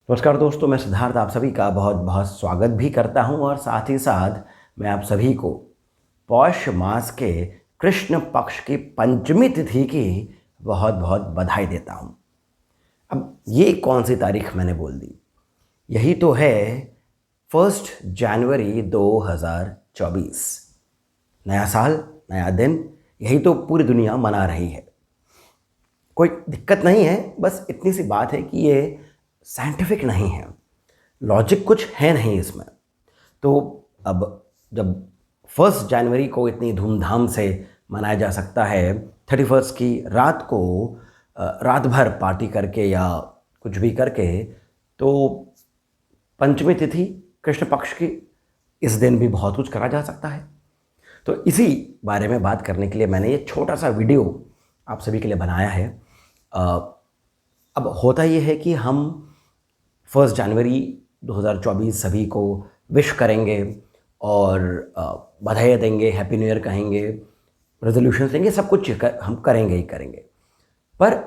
नमस्कार दोस्तों, मैं सिद्धार्थ आप सभी का बहुत बहुत स्वागत भी करता हूं और साथ ही साथ मैं आप सभी को पौष मास के कृष्ण पक्ष की पंचमी तिथि की बहुत बहुत बधाई देता हूं। अब ये कौन सी तारीख मैंने बोल दी? यही तो है 1 जनवरी 2024। नया साल, नया दिन, यही तो पूरी दुनिया मना रही है। कोई दिक्कत नहीं है, बस इतनी सी बात है कि ये साइंटिफिक नहीं है, लॉजिक कुछ है नहीं इसमें। तो अब जब 1 जनवरी को इतनी धूमधाम से मनाया जा सकता है, 31 की रात को रात भर पार्टी करके या कुछ भी करके, तो पंचमी तिथि कृष्ण पक्ष की इस दिन भी बहुत कुछ करा जा सकता है। तो इसी बारे में बात करने के लिए मैंने ये छोटा सा वीडियो आप सभी के लिए बनाया है। अब होता ये है कि हम 1 जनवरी 2024 सभी को विश करेंगे और बधाई देंगे, हैप्पी न्यू ईयर कहेंगे, रेजोल्यूशन देंगे, सब कुछ हम करेंगे ही करेंगे। पर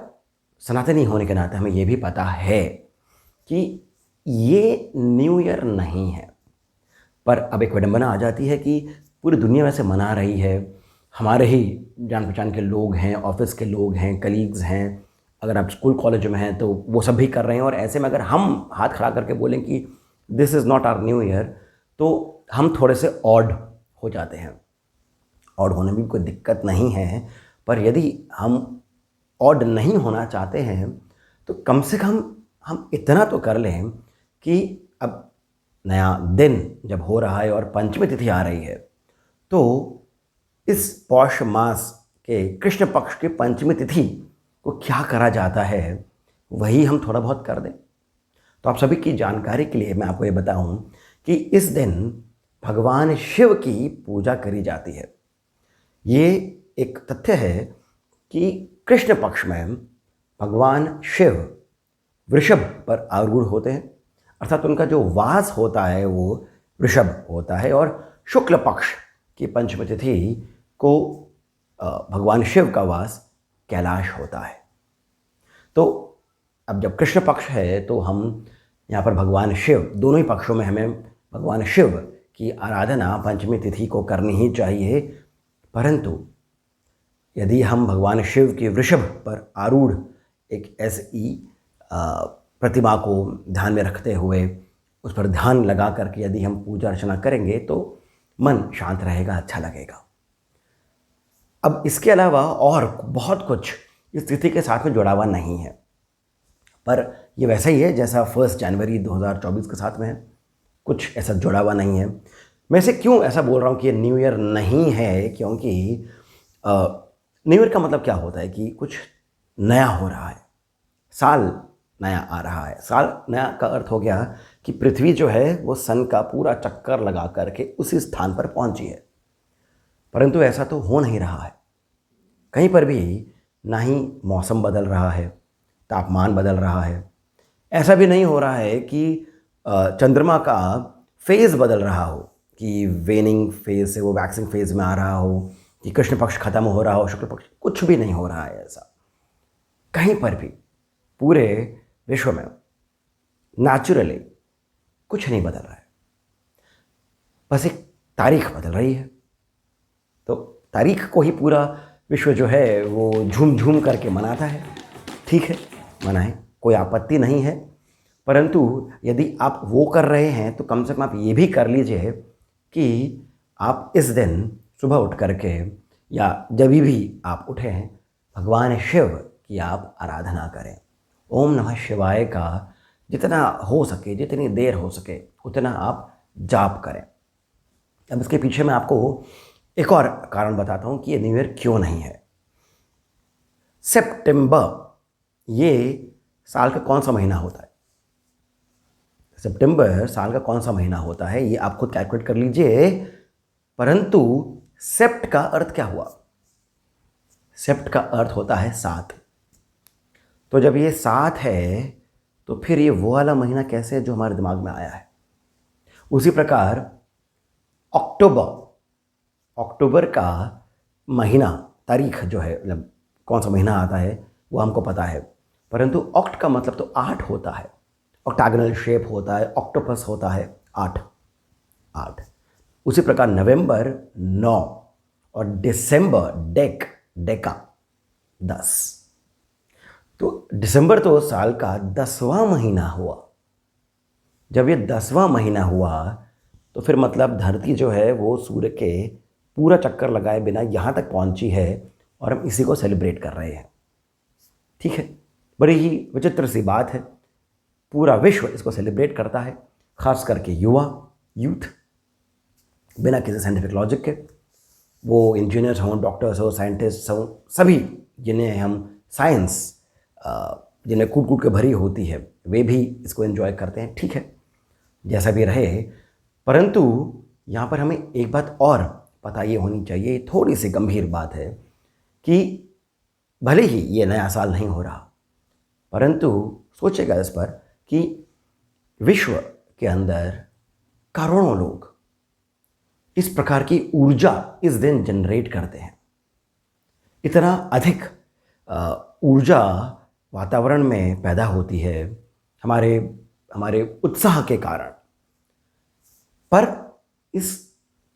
सनातनी होने के नाते हमें ये भी पता है कि ये न्यू ईयर नहीं है। पर अब एक विडंबना आ जाती है कि पूरी दुनिया वैसे मना रही है, हमारे ही जान पहचान के लोग हैं, ऑफिस के लोग हैं, कलीग्स हैं, अगर आप स्कूल कॉलेज में हैं तो वो सब भी कर रहे हैं। और ऐसे में अगर हम हाथ खड़ा करके बोलें कि this is not our new year, तो हम थोड़े से ऑड हो जाते हैं। ऑड होने में भी कोई दिक्कत नहीं है, पर यदि हम ऑड नहीं होना चाहते हैं तो कम से कम हम इतना तो कर लें कि अब नया दिन जब हो रहा है और पंचमी तिथि आ रही है, तो इस पौष मास के कृष्ण पक्ष की पंचमी तिथि को क्या करा जाता है वही हम थोड़ा बहुत कर दें। तो आप सभी की जानकारी के लिए मैं आपको ये बताऊं कि इस दिन भगवान शिव की पूजा करी जाती है। ये एक तथ्य है कि कृष्ण पक्ष में भगवान शिव वृषभ पर आरूढ़ होते हैं, अर्थात उनका जो वास होता है वो वृषभ होता है, और शुक्ल पक्ष की पंचमी तिथि को भगवान शिव का वास कैलाश होता है। तो अब जब कृष्ण पक्ष है तो हम यहाँ पर भगवान शिव, दोनों ही पक्षों में हमें भगवान शिव की आराधना पंचमी तिथि को करनी ही चाहिए। परंतु यदि हम भगवान शिव की वृषभ पर आरूढ़ एक ऐसी प्रतिमा को ध्यान में रखते हुए उस पर ध्यान लगा करके यदि हम पूजा अर्चना करेंगे तो मन शांत रहेगा, अच्छा लगेगा। अब इसके अलावा और बहुत कुछ इस तिथि के साथ में जुड़ा हुआ नहीं है, पर ये वैसा ही है जैसा 1 जनवरी 2024 के साथ में है, कुछ ऐसा जुड़ा हुआ नहीं है। मैं इसे क्यों ऐसा बोल रहा हूँ कि ये न्यू ईयर नहीं है, क्योंकि न्यू ईयर का मतलब क्या होता है कि कुछ नया हो रहा है, साल नया आ रहा है। साल नया का अर्थ हो गया कि पृथ्वी जो है वो सन का पूरा चक्कर लगा करके उसी स्थान पर पहुंची है। परंतु ऐसा तो हो नहीं रहा है, कहीं पर भी ना ही मौसम बदल रहा है, तापमान बदल रहा है। ऐसा भी नहीं हो रहा है कि चंद्रमा का फेज़ बदल रहा हो, कि वेनिंग फेज़ से वो वैक्सिंग फेज़ में आ रहा हो, कि कृष्ण पक्ष खत्म हो रहा हो, शुक्ल पक्ष, कुछ भी नहीं हो रहा है ऐसा। कहीं पर भी पूरे विश्व में नेचुरली कुछ नहीं बदल रहा है, बस एक तारीख बदल रही है। तो तारीख को ही पूरा विश्व जो है वो झूम झूम करके मनाता है। ठीक है, मनाएं, कोई आपत्ति नहीं है। परंतु यदि आप वो कर रहे हैं तो कम से कम आप ये भी कर लीजिए कि आप इस दिन सुबह उठ करके या जब भी आप उठें भगवान शिव की आप आराधना करें। ओम नमः शिवाय का जितना हो सके, जितनी देर हो सके उतना आप जाप करें। अब इसके पीछे मैं आपको एक और कारण बताता हूँ कि ये न्यू ईयर क्यों नहीं है। सितंबर ये साल का कौन सा महीना होता है? सितंबर साल का कौन सा महीना होता है ये आप खुद कैलकुलेट कर लीजिए। परंतु सेप्ट का अर्थ क्या हुआ? सेप्ट का अर्थ होता है 7। तो जब ये 7 है तो फिर ये वो वाला महीना कैसे है जो हमारे दिमाग में आया है? उसी प्रकार अक्टूबर का महीना, तारीख जो है, मतलब कौन सा महीना आता है वो हमको पता है, परंतु ऑक्ट का मतलब तो 8 होता है। ऑक्टागनल शेप होता है, ऑक्टोपस होता है, 8 8। उसी प्रकार नवंबर 9 और दिसंबर डेका 10। तो दिसंबर तो साल का 10वां महीना हुआ। जब ये 10वां महीना हुआ तो फिर मतलब धरती जो है वो सूर्य के पूरा चक्कर लगाए बिना यहाँ तक पहुँची है और हम इसी को सेलिब्रेट कर रहे हैं। ठीक है, बड़ी ही विचित्र सी बात है। पूरा विश्व इसको सेलिब्रेट करता है, खास करके यूथ, बिना किसी साइंटिफिक लॉजिक के। वो इंजीनियर्स हों, डॉक्टर्स हो, साइंटिस्ट हों, सभी जिन्हें हम साइंस जिन्हें कूट कूट के भरी होती है, वे भी इसको एंजॉय करते हैं। ठीक है, जैसा भी रहे, परंतु यहाँ पर हमें एक बात और पता ये होनी चाहिए, थोड़ी सी गंभीर बात है कि भले ही ये नया साल नहीं हो रहा, परंतु सोचेगा इस पर कि विश्व के अंदर करोड़ों लोग इस प्रकार की ऊर्जा इस दिन जनरेट करते हैं। इतना अधिक ऊर्जा वातावरण में पैदा होती है हमारे उत्साह के कारण, पर इस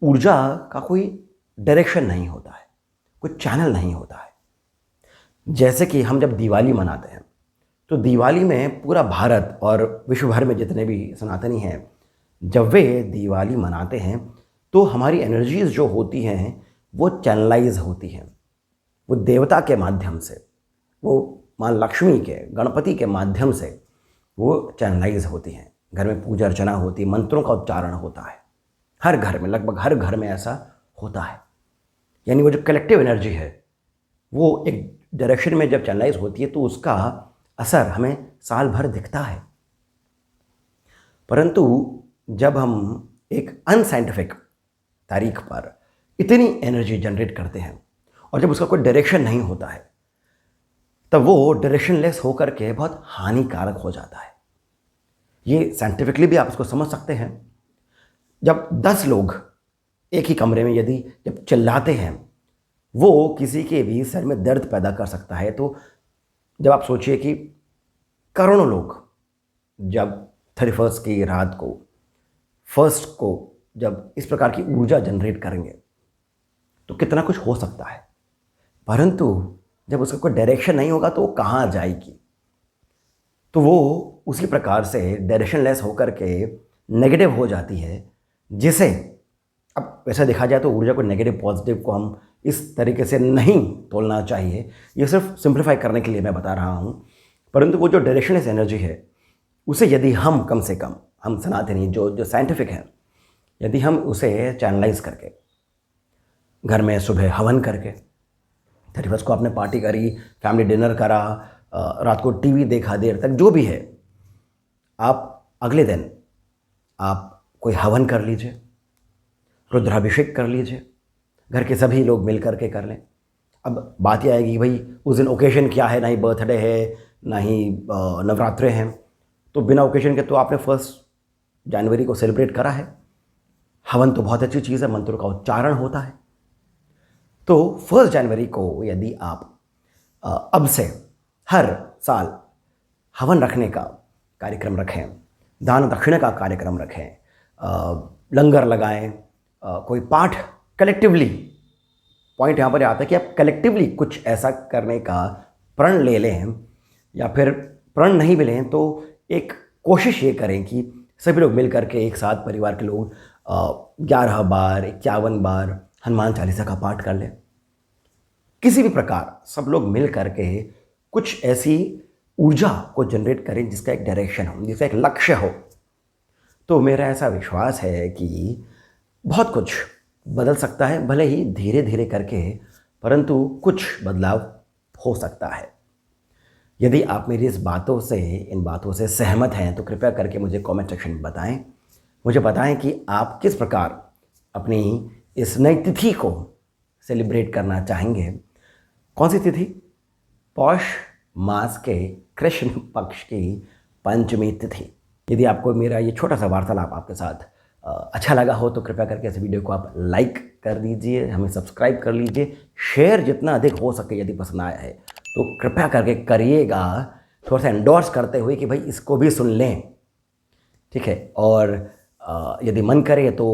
ऊर्जा का कोई डायरेक्शन नहीं होता है, कोई चैनल नहीं होता है। जैसे कि हम जब दिवाली मनाते हैं तो दिवाली में पूरा भारत और विश्व भर में जितने भी सनातनी हैं, जब वे दिवाली मनाते हैं तो हमारी एनर्जीज़ जो होती हैं वो चैनलाइज होती हैं, वो देवता के माध्यम से, वो माँ लक्ष्मी के, गणपति के माध्यम से वो चैनलाइज होती हैं। घर में पूजा अर्चना होती है, मंत्रों का उच्चारण होता है, हर घर में, लगभग हर घर में ऐसा होता है। यानी वो जो कलेक्टिव एनर्जी है वो एक डायरेक्शन में जब चैनलाइज होती है तो उसका असर हमें साल भर दिखता है। परंतु जब हम एक अनसाइंटिफिक तारीख पर इतनी एनर्जी जनरेट करते हैं और जब उसका कोई डायरेक्शन नहीं होता है, तब वो डायरेक्शनलेस होकर के बहुत हानिकारक हो जाता है। ये साइंटिफिकली भी आप इसको समझ सकते हैं। जब 10 लोग एक ही कमरे में यदि जब चिल्लाते हैं, वो किसी के भी सर में दर्द पैदा कर सकता है। तो जब आप सोचिए कि करोड़ों लोग जब 31 की रात को, 1 को जब इस प्रकार की ऊर्जा जनरेट करेंगे तो कितना कुछ हो सकता है। परंतु जब उसका कोई डायरेक्शन नहीं होगा तो वो कहाँ जाएगी, तो वो उसी प्रकार से डायरेक्शनलेस होकर के नेगेटिव हो जाती है। जिसे अब वैसा देखा जाए तो ऊर्जा को नेगेटिव पॉजिटिव को हम इस तरीके से नहीं तोलना चाहिए, ये सिर्फ सिंप्लीफाई करने के लिए मैं बता रहा हूँ। परंतु वो जो डायरेक्शनलेस एनर्जी है उसे यदि हम कम से कम, हम सनातनी जो साइंटिफिक हैं, यदि हम उसे चैनलाइज करके घर में सुबह हवन करके, 31 को आपने पार्टी करी, फैमिली डिनर करा, रात को टीवी देखा देर तक, जो भी है, आप अगले दिन आप कोई हवन कर लीजिए, रुद्राभिषेक कर लीजिए, घर के सभी लोग मिल कर के कर लें। अब बात यह आएगी कि भाई उस दिन ओकेशन क्या है, ना ही बर्थडे है ना ही नवरात्रे हैं, तो बिना ओकेशन के तो आपने 1 जनवरी को सेलिब्रेट करा है। हवन तो बहुत अच्छी चीज़ है, मंत्रों का उच्चारण होता है। तो 1 जनवरी को यदि आप अब से हर साल हवन रखने का कार्यक्रम रखें, दान दक्षिणा का कार्यक्रम रखें, लंगर लगाएं, कोई पाठ कलेक्टिवली, पॉइंट यहाँ पर आता है कि आप कलेक्टिवली कुछ ऐसा करने का प्रण ले लें, या फिर प्रण नहीं भी लें तो एक कोशिश ये करें कि सभी लोग मिल करके एक साथ, परिवार के लोग 11 बार 51 बार हनुमान चालीसा का पाठ कर लें। किसी भी प्रकार सब लोग मिल करके कुछ ऐसी ऊर्जा को जनरेट करें जिसका एक डायरेक्शन हो, जिसका एक लक्ष्य हो। तो मेरा ऐसा विश्वास है कि बहुत कुछ बदल सकता है, भले ही धीरे धीरे करके, परंतु कुछ बदलाव हो सकता है। यदि आप मेरी इन बातों से सहमत हैं तो कृपया करके मुझे कमेंट सेक्शन में बताएं। मुझे बताएं कि आप किस प्रकार अपनी इस नई तिथि को सेलिब्रेट करना चाहेंगे। कौन सी तिथि? पौष मास के कृष्ण पक्ष की पंचमी तिथि। यदि आपको मेरा ये छोटा सा वार्तालाप आपके साथ अच्छा लगा हो तो कृपया करके इस वीडियो को आप लाइक कर दीजिए, हमें सब्सक्राइब कर लीजिए, शेयर जितना अधिक हो सके यदि पसंद आया है तो कृपया करके करिएगा, थोड़ा सा एंडोर्स करते हुए कि भाई इसको भी सुन लें। ठीक है। और यदि मन करे तो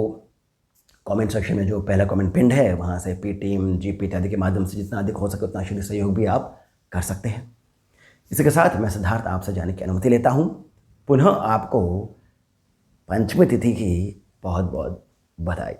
कमेंट सेक्शन में जो पहला कमेंट पिंड है वहाँ से पेटीएम, जीपे इत्यादि के माध्यम से जितना अधिक हो सके उतना शीघ्र सहयोग भी आप कर सकते हैं। इसी के साथ मैं सिद्धार्थ आपसे जाने की अनुमति लेता हूँ। पुनः आपको पंचमी तिथि की बहुत बहुत बधाई।